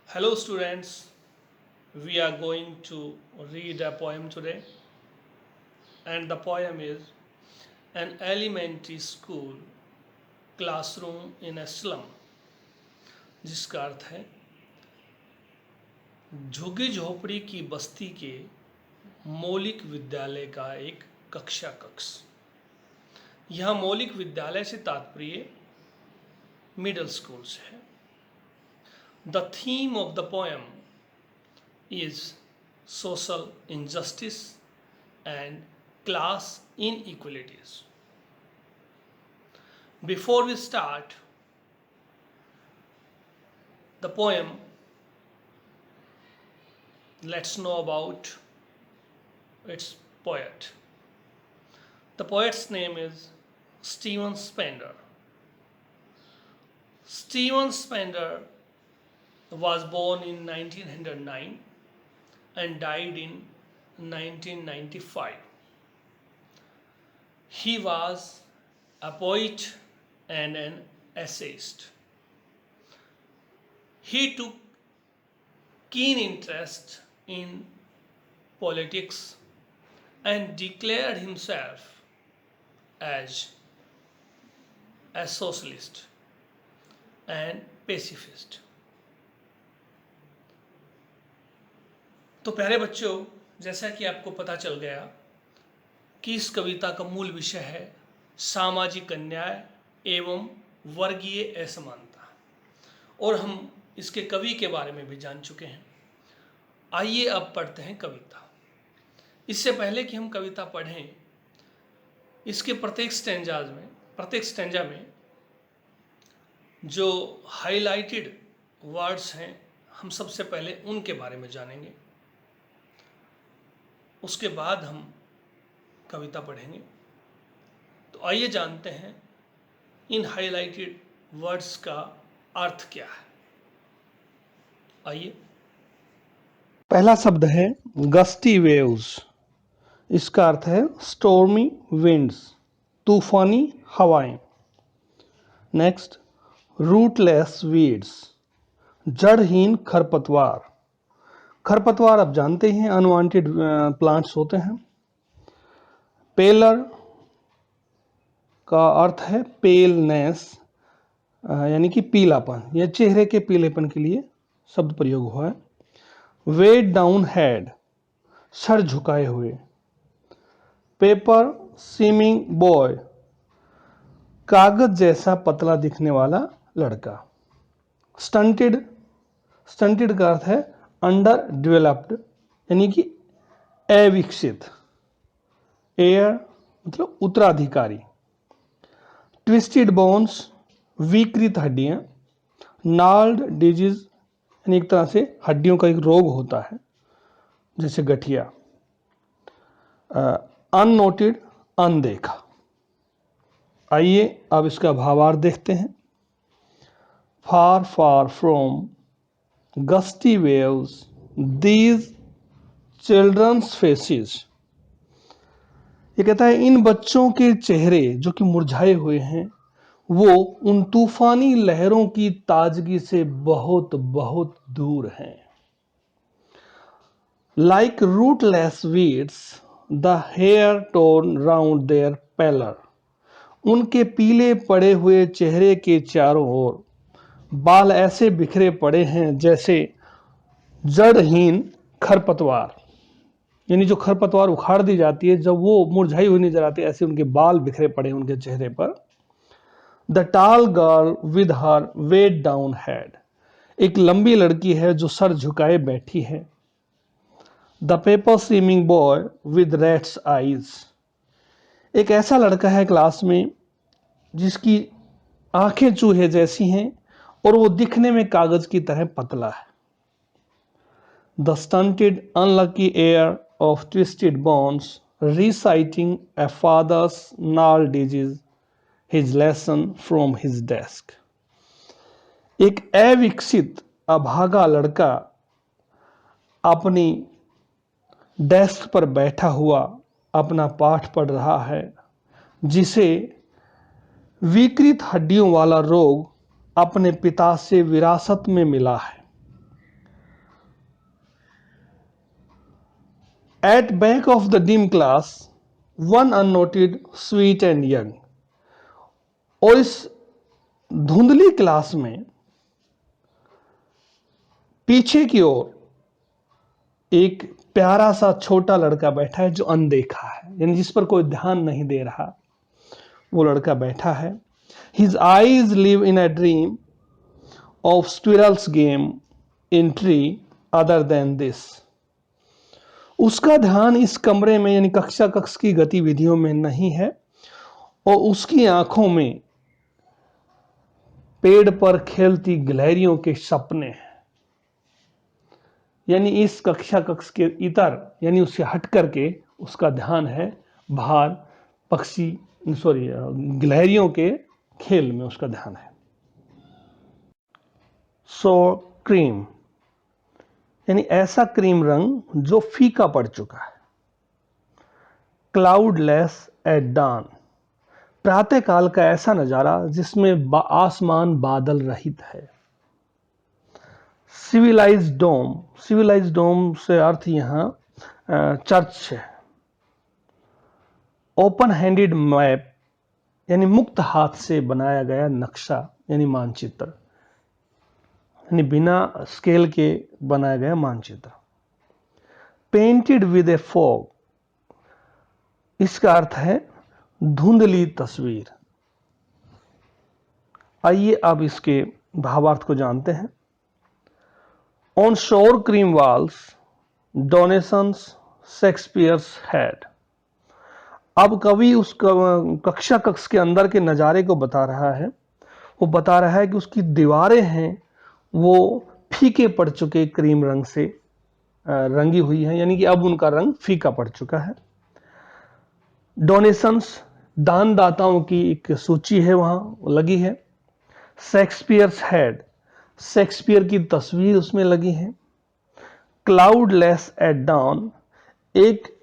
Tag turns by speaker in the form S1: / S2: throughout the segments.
S1: Hello students, we are going to read a poem today, and the poem is An Elementary School Classroom in a Slum, जिसका अर्थ है झुग्गी झोपड़ी की बस्ती के मौलिक विद्यालय का एक कक्षा कक्ष। यह मौलिक विद्यालय से तात्पर्य मिडिल स्कूल से है। The theme of the poem is social injustice and class inequalities. Before we start the poem, let's know about its poet. The poet's name is Stephen Spender. Stephen Spender was born in 1909 and died in 1995. He was a poet and an essayist. He took keen interest in politics and declared himself as a socialist and pacifist. तो प्यारे बच्चों, जैसा कि आपको पता चल गया कि इस कविता का मूल विषय है सामाजिक अन्याय एवं वर्गीय असमानता, और हम इसके कवि के बारे में भी जान चुके हैं। आइए अब पढ़ते हैं कविता। इससे पहले कि हम कविता पढ़ें, इसके प्रत्येक स्टेंजा में जो हाइलाइटेड वर्ड्स हैं, हम सबसे पहले उनके बारे में जानेंगे, उसके बाद हम कविता पढ़ेंगे। तो आइए जानते हैं इन हाइलाइटेड वर्ड्स का अर्थ क्या है। आइए।
S2: पहला शब्द है गस्टी वेव्स। इसका अर्थ है स्टॉर्मी विंड्स, तूफानी हवाएं। नेक्स्ट, रूटलेस वीड्स, जड़हीन खरपतवार। खरपतवार आप जानते हैं अनवांटेड प्लांट्स होते हैं। पेलर का अर्थ है पेलनेस, यानी कि पीलापन, या चेहरे के पीलेपन के लिए शब्द प्रयोग हुआ है। वेट डाउन हेड, सर झुकाए हुए। पेपर सीमिंग बॉय, कागज जैसा पतला दिखने वाला लड़का। स्टंटेड, स्टंटेड का अर्थ है अंडर डेवलप्ड, यानी कि अविकसित। एयर मतलब उत्तराधिकारी। ट्विस्टेड बोन्स, विकृत हड्डियां। नाल्ड डिजीज, यानी एक तरह से हड्डियों का एक रोग होता है जैसे गठिया। अननोटेड, अनदेखा। आइए अब इसका भावार्थ देखते हैं। Far far from gusty waves these children's faces. ये कहता है इन बच्चों के चेहरे जो कि मुरझाए हुए हैं, वो उन तूफानी लहरों की ताजगी से बहुत बहुत दूर हैं। Like rootless weeds the hair torn round their pallor. उनके पीले पड़े हुए चेहरे के चारों ओर बाल ऐसे बिखरे पड़े हैं जैसे जड़हीन खरपतवार, यानी जो खरपतवार उखाड़ दी जाती है जब वो मुरझाई हुई नजर आती है, ऐसे उनके बाल बिखरे पड़े उनके चेहरे पर। The tall girl with her weighed down head. एक लंबी लड़की है जो सर झुकाए बैठी है। The paper seeming boy with rat's eyes. एक ऐसा लड़का है क्लास में जिसकी आंखें चूहे जैसी हैं और वो दिखने में कागज की तरह पतला है। The stunted unlucky air of twisted bones reciting a father's gnarled disease his lesson from his desk। एक अविकसित अभागा लड़का अपनी डेस्क पर बैठा हुआ अपना पाठ पढ़ रहा है, जिसे विकृत हड्डियों वाला रोग अपने पिता से विरासत में मिला है। At back of the dim class, one unnoted, sweet and young. और इस धुंधली क्लास में पीछे की ओर एक प्यारा सा छोटा लड़का बैठा है जो अनदेखा है, यानी जिस पर कोई ध्यान नहीं दे रहा, वो लड़का बैठा है. His eyes live in a dream of squirrel's game in tree other than this. उसका ध्यान इस कमरे में यानी कक्ष की गतिविधियों में नहीं है और उसकी आंखों में पेड़ पर खेलती गिलहरियों के सपने हैं. यानी इस कक्ष के इतर यानी उससे हट करके उसका ध्यान है बाहर गिलहरियों के खेल में उसका ध्यान है. सो क्रीम यानी ऐसा क्रीम रंग जो फीका पड़ चुका है. क्लाउडलेस एट डान प्रातःकाल का ऐसा नजारा जिसमें आसमान बादल रहित है. सिविलाइज्ड डोम से अर्थ यहां चर्च है. ओपन हैंडेड मैप यानी मुक्त हाथ से बनाया गया नक्शा यानी मानचित्र, यानी बिना स्केल के बनाया गया मानचित्र. पेंटेड विद ए फॉग इसका अर्थ है धुंधली तस्वीर. आइए अब इसके भावार्थ को जानते हैं. ऑन शोर cream walls donations Shakespeare's had. अब कवि उस कक्ष के अंदर के नज़ारे को बता रहा है. वो बता रहा है कि उसकी दीवारें हैं वो फीके पड़ चुके क्रीम रंग से रंगी हुई हैं, यानी कि अब उनका रंग फीका पड़ चुका है. डोनेशंस दानदाताओं की एक सूची है वहां लगी है. शेक्सपियर्स हेड शेक्सपियर की तस्वीर उसमें लगी है. क्लाउडलेस एट डाउन एक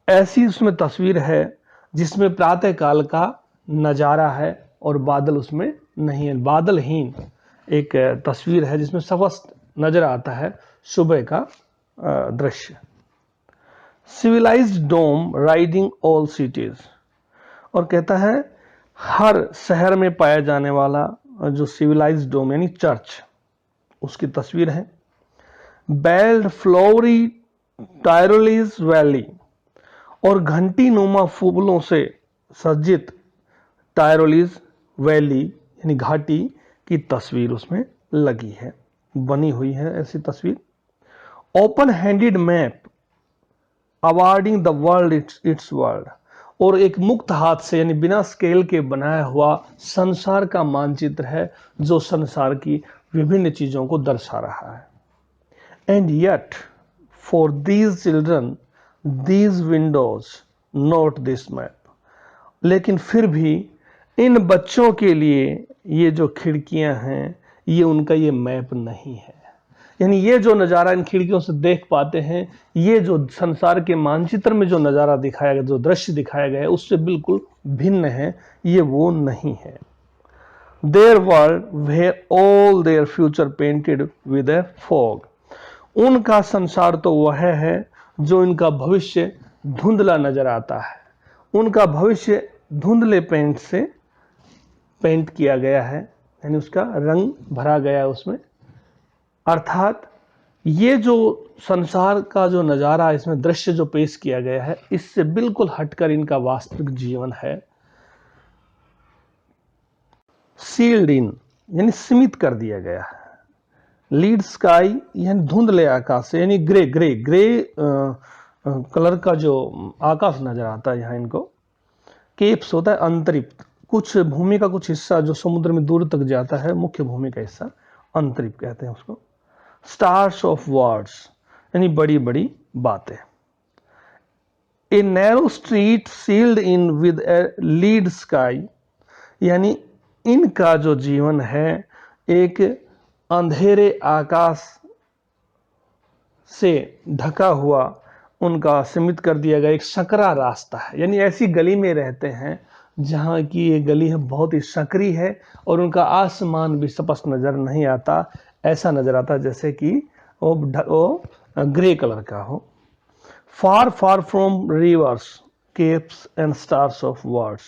S2: ऐसी उसमें तस्वीर है जिसमें प्रातःकाल का नजारा है और बादल उसमें नहीं है. बादलहीन एक तस्वीर है जिसमें स्पष्ट नजर आता है सुबह का दृश्य. सिविलाइज्ड डोम राइडिंग ऑल सिटीज और कहता है हर शहर में पाया जाने वाला जो सिविलाइज्ड डोम यानी चर्च उसकी तस्वीर है. बेल्ड फ्लोरी टायरोलीज वैली और घंटी नुमा फूलों से सज्जित टायरोलीज वैली यानी घाटी की तस्वीर उसमें लगी है, बनी हुई है ऐसी तस्वीर. Open handed map awarding the world it's world और एक मुक्त हाथ से यानी बिना स्केल के बनाया हुआ संसार का मानचित्र है जो संसार की विभिन्न चीजों को दर्शा रहा है. And yet for these children these Windows note this map. लेकिन फिर भी इन बच्चों के लिए ये जो खिड़कियां हैं ये उनका ये मैप नहीं है. यानी ये जो नज़ारा इन खिड़कियों से देख पाते हैं, ये जो संसार के मानचित्र में जो नज़ारा दिखाया गया, जो दृश्य दिखाया गया है उससे बिल्कुल भिन्न है, ये वो नहीं है. Their world where all their future painted with a fog. उनका संसार तो वह है जो इनका भविष्य धुंधला नजर आता है. उनका भविष्य धुंधले पेंट से पेंट किया गया है, यानी उसका रंग भरा गया है उसमें. अर्थात ये जो संसार का जो नज़ारा इसमें दृश्य जो पेश किया गया है इससे बिल्कुल हटकर इनका वास्तविक जीवन है. सील्ड इन यानी सीमित कर दिया गया है. लीड स्काई यानी धुंधले आकाश से, यानी ग्रे ग्रे ग्रे कलर का जो आकाश नजर आता है यहाँ इनको. केप्स होता है अंतरिप्त, कुछ भूमि का कुछ हिस्सा जो समुद्र में दूर तक जाता है, मुख्य भूमि का हिस्सा अंतरिप्त कहते हैं उसको. स्टार्स ऑफ वर्ड्स यानी बड़ी बड़ी बातें. A narrow street sealed in with a lead sky यानी इनका जो जीवन है एक अंधेरे आकाश से ढका हुआ उनका सीमित कर दिया गया एक सकरा रास्ता है. यानी ऐसी गली में रहते हैं जहाँ की ये गली है बहुत ही सकरी है और उनका आसमान भी स्पष्ट नजर नहीं आता. ऐसा नजर आता जैसे कि वो ग्रे कलर का हो. Far far from rivers, capes and stars of words,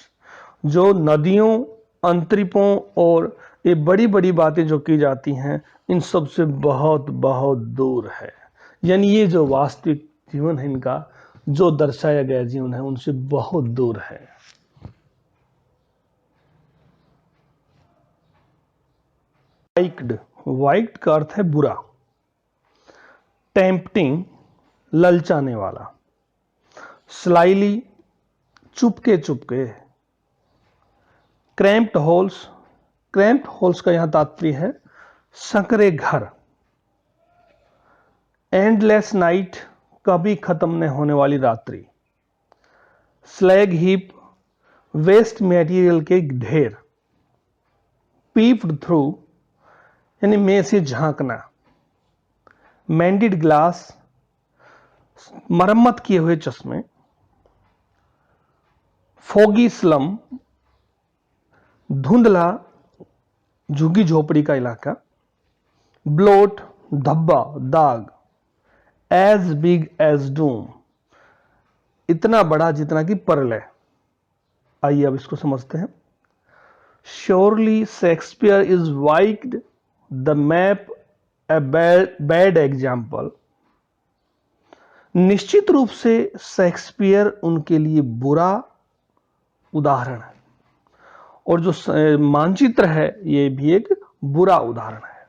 S2: जो नदियों, अंतरिपों और ये बड़ी बड़ी बातें जो की जाती हैं, इन सब से बहुत बहुत दूर है। यानी ये जो वास्तविक जीवन है इनका, जो दर्शाया गया जीवन है, उनसे बहुत दूर है। वाइक्ड, वाइक्ड का अर्थ है बुरा। टेम्पटिंग, ललचाने वाला। Slightly, Chupke Chupke. Cramped holes, cramped holes का यहां तात्पर्य है संकरे घर। एंडलेस नाइट, कभी खत्म न होने वाली रात्रि। स्लैग हीप, वेस्ट मटेरियल के ढेर। पीप्ड थ्रू, यानी में से झांकना। मेंडेड ग्लास, मरम्मत किए हुए चश्मे। फोगी स्लम, धुंधला झुग्गी झोपड़ी का इलाका। ब्लोट, धब्बा, दाग। एज बिग एज डूम, इतना बड़ा जितना कि प्रलय। आइए अब इसको समझते हैं। Surely Shakespeare is wicked the map a bad example. निश्चित रूप से शेक्सपियर उनके लिए बुरा उदाहरण है, और जो मानचित्र है ये भी एक बुरा उदाहरण है।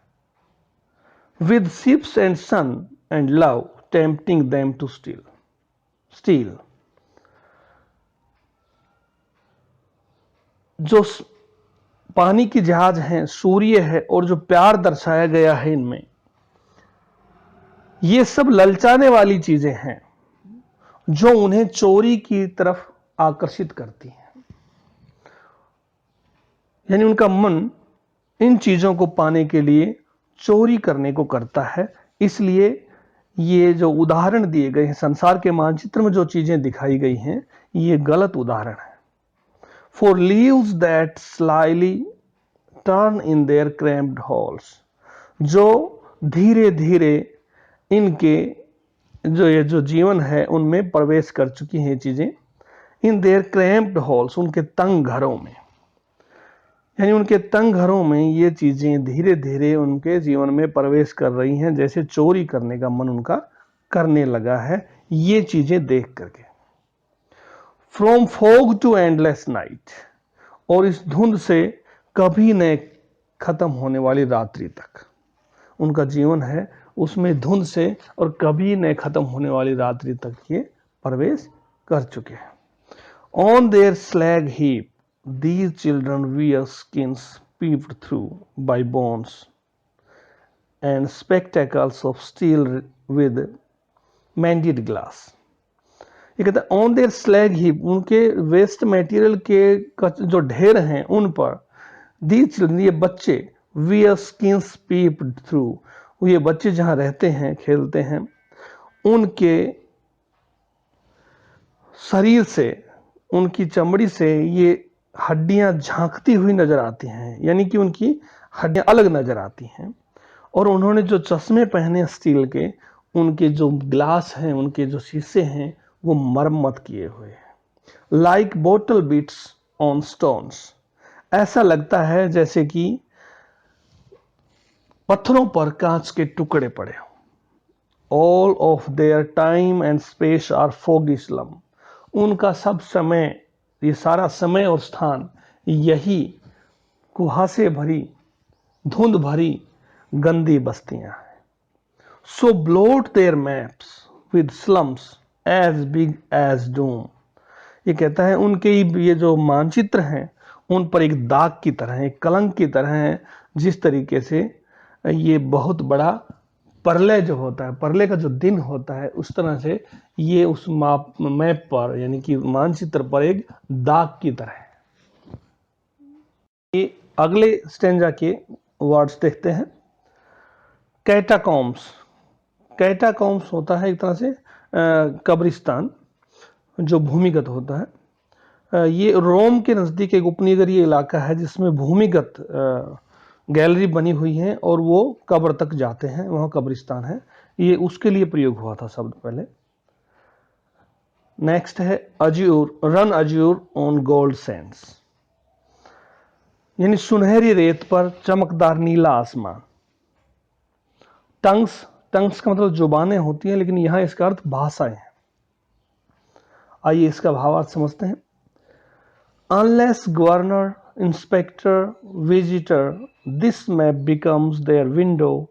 S2: With ships and sun and love tempting them to steal. जो पानी की जहाज हैं, सूर्य है, और जो प्यार दर्शाया गया है इनमें, ये सब ललचाने वाली चीजें हैं जो उन्हें चोरी की तरफ आकर्षित करती हैं। यानी उनका मन इन चीजों को पाने के लिए चोरी करने को करता है। इसलिए ये जो उदाहरण दिए गए हैं, संसार के मानचित्र में जो चीजें दिखाई गई हैं, ये गलत उदाहरण है। For leaves that slyly turn in their cramped halls, जो धीरे धीरे इनके जो जीवन है उनमें प्रवेश कर चुकी हैं चीजें। इन देयर क्रैम्प्ड हॉल्स, उनके तंग घरों में, यानी उनके तंग घरों में ये चीजें धीरे धीरे उनके जीवन में प्रवेश कर रही हैं, जैसे चोरी करने का मन उनका करने लगा है ये चीजें देख करके। From fog to endless night, और इस धुंध से कभी न खत्म होने वाली रात्रि तक। उनका जीवन है उसमें धुंध से और कभी न खत्म होने वाली रात्रि तक ये प्रवेश कर चुके हैं। On their slag heap these children wear skins peeped through by bones and spectacles of steel with mended glass। ये कहता है ऑन देयर स्लैग हीप, उनके वेस्ट मटेरियल के जो ढेर हैं उन पर, दीज चिल्ड्रन, ये बच्चे, वियर स्किन्स पीप्ड थ्रू, ये बच्चे जहां रहते हैं खेलते हैं, उनके शरीर से, उनकी चमड़ी से ये हड्डियां झांकती हुई नजर आती हैं, यानी कि उनकी हड्डियां अलग नजर आती हैं। और उन्होंने जो चश्मे पहने स्टील के, उनके जो ग्लास हैं, उनके जो शीशे हैं, वो मरम्मत किए हुए हैं। Like bottle bits on stones, ऐसा लगता है जैसे कि पत्थरों पर कांच के टुकड़े पड़े हों। All of their time and space are foggy slum, उनका सब समय, ये सारा समय और स्थान यही कुहासे भरी, धुंध भरी गंदी बस्तियां हैं। So blot their maps with slums as big as doom, ये कहता है उनके ये जो मानचित्र हैं उन पर एक दाग की तरह, एक कलंक की तरह है, जिस तरीके से ये बहुत बड़ा प्रलय जो होता है, प्रलय का जो दिन होता है, उस तरह से ये उस मैप पर, यानी कि मानचित्र पर एक दाग की तरह है। ये अगले स्टेंजा के वर्ड्स देखते हैं। कैटाकॉम्स, कैटाकॉम्स होता है एक तरह से कब्रिस्तान जो भूमिगत होता है। ये रोम के नज़दीक एक उपनगरीय इलाका है जिसमें भूमिगत गैलरी बनी हुई है और वो कब्र तक जाते हैं, वहाँ कब्रिस्तान है। ये उसके लिए प्रयोग हुआ था शब्द पहले। नेक्स्ट है azure, run azure on gold Sands, यानी सुनहरी रेत पर चमकदार नीला आसमान। टंग्स, टंग्स का मतलब जुबानें होती हैं, लेकिन यहां इसका अर्थ भाषाएं हैं। आइए इसका भावार्थ समझते हैं। Unless governor, inspector, visitor, this map becomes their window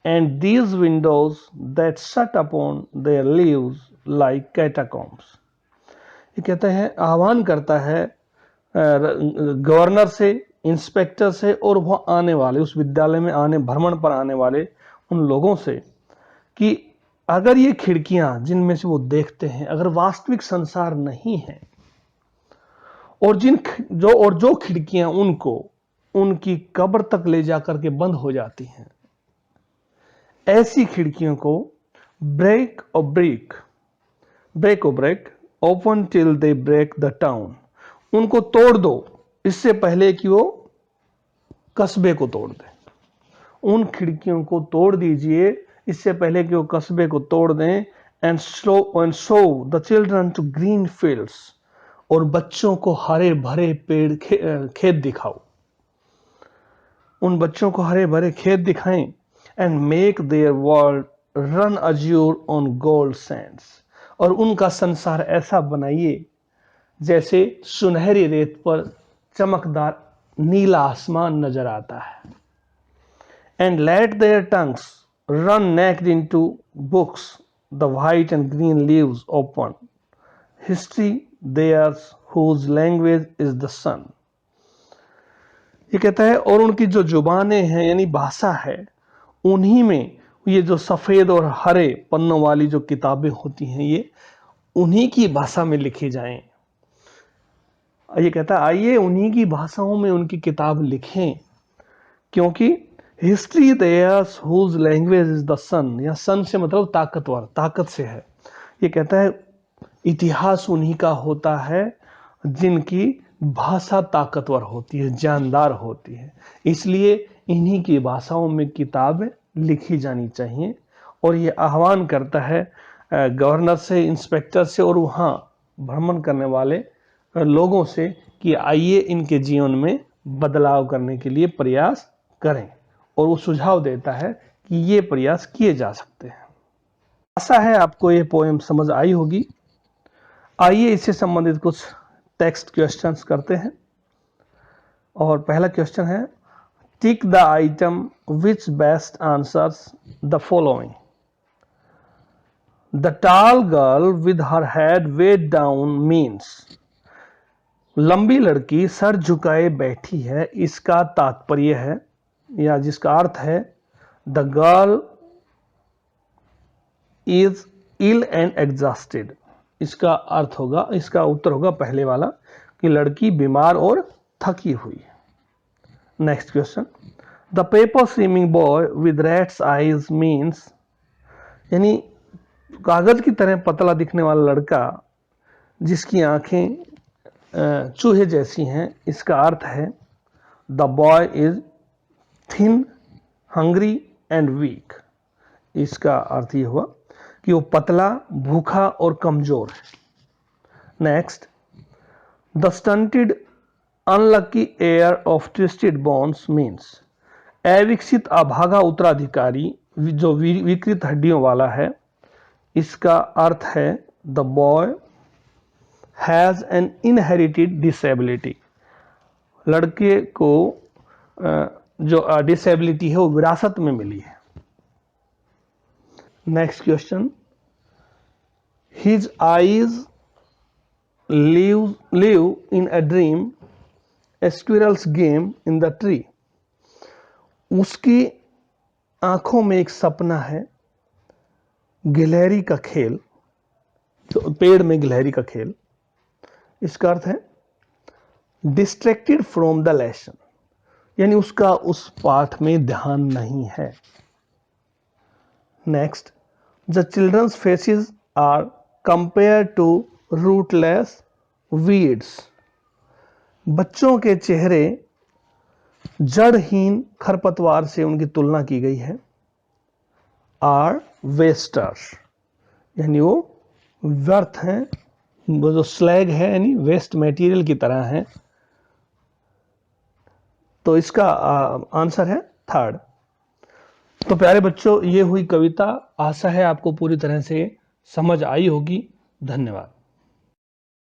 S2: and these windows that shut upon their lives like catacombs. ये कहते हैं, आह्वान करता है गवर्नर से, इंस्पेक्टर से और वह आने वाले, उस विद्यालय में आने, भ्रमण पर आने वाले उन लोगों से कि अगर ये खिड़कियां जिनमें से वो देखते हैं अगर वास्तविक संसार नहीं है, और जो खिड़कियां उनको उनकी कब्र तक ले जाकर के बंद हो जाती हैं, ऐसी खिड़कियों को ब्रेक और break open till they break the town, उनको तोड़ दो इससे पहले कि वो कस्बे को तोड़ दे। उन खिड़कियों को तोड़ दीजिए इससे पहले कि वो कस्बे को तोड़ दें। And show the children to green fields, और बच्चों को हरे भरे पेड़ खेत दिखाओ, उन बच्चों को हरे भरे खेत दिखाएं। And make their world run azure on gold Sands, और उनका संसार ऐसा बनाइए जैसे सुनहरी रेत पर चमकदार नीला आसमान नजर आता है। And let their tongues run naked into books, the white and green leaves open, history theirs whose language is the sun. ये कहता है, और उनकी जो जुबानें हैं यानी भाषा है, उन्हीं में ये जो सफेद और हरे पन्नों वाली जो किताबें होती हैं, ये उन्हीं की भाषा में लिखी जाएं। ये कहता है, आइए उन्हीं की भाषाओं में उनकी किताब लिखें, क्योंकि history theirs whose language is the sun, या सन से मतलब ताकतवर, ताकत से है। ये कहता है इतिहास उन्हीं का होता है जिनकी भाषा ताकतवर होती है, जानदार होती है, इसलिए इन्हीं की भाषाओं में किताबें लिखी जानी चाहिए। और ये आह्वान करता है गवर्नर से, इंस्पेक्टर से और वहाँ भ्रमण करने वाले लोगों से कि आइए इनके जीवन में बदलाव करने के लिए प्रयास करें, और वो सुझाव देता है कि ये प्रयास किए जा सकते हैं। आशा है आपको ये पोएम समझ आई होगी। आइए इससे संबंधित कुछ टेक्स्ट क्वेश्चंस करते हैं। और पहला क्वेश्चन है, tick the item which best answers the following. The tall girl with her head weighed down means, लंबी लड़की सर झुकाए बैठी है, इसका तात्पर्य है या जिसका अर्थ है the girl is ill and exhausted. इसका अर्थ होगा, इसका उत्तर होगा पहले वाला कि लड़की बीमार और थकी हुई है। Next question, the paper swimming boy with rat's eyes means, यानी कागज की तरह पतला दिखने वाला लड़का जिसकी आंखें चूहे जैसी हैं, इसका अर्थ है the boy is thin, hungry and weak. इसका अर्थ ये हुआ कि वो पतला, भूखा और कमजोर है। Next, the stunted unlucky air of twisted bones means, अविकसित अभागा उत्तराधिकारी जो विकृत हड्डियों वाला है, इसका अर्थ है the boy has an inherited disability. लड़के को जो डिसेबिलिटी है वो विरासत में मिली है। Next question, his eyes live in a dream, A squirrels game in the tree. उसकी आंखों में एक सपना है, गिलहरी का खेल, तो पेड़ में गिलहरी का खेल। इसका अर्थ है डिस्ट्रैक्टेड फ्रॉम द लेसन, यानी उसका उस पाठ में ध्यान नहीं है। Next, the children's faces are compare to rootless weeds. बच्चों के चेहरे जड़हीन खरपतवार से उनकी तुलना की गई है। आर वेस्टर्स, यानी वो व्यर्थ हैं, वो जो स्लैग है यानी वेस्ट मटेरियल की तरह है। तो इसका आंसर है थर्ड। तो प्यारे बच्चों, ये हुई कविता। आशा है आपको पूरी तरह से समझ आई होगी। धन्यवाद।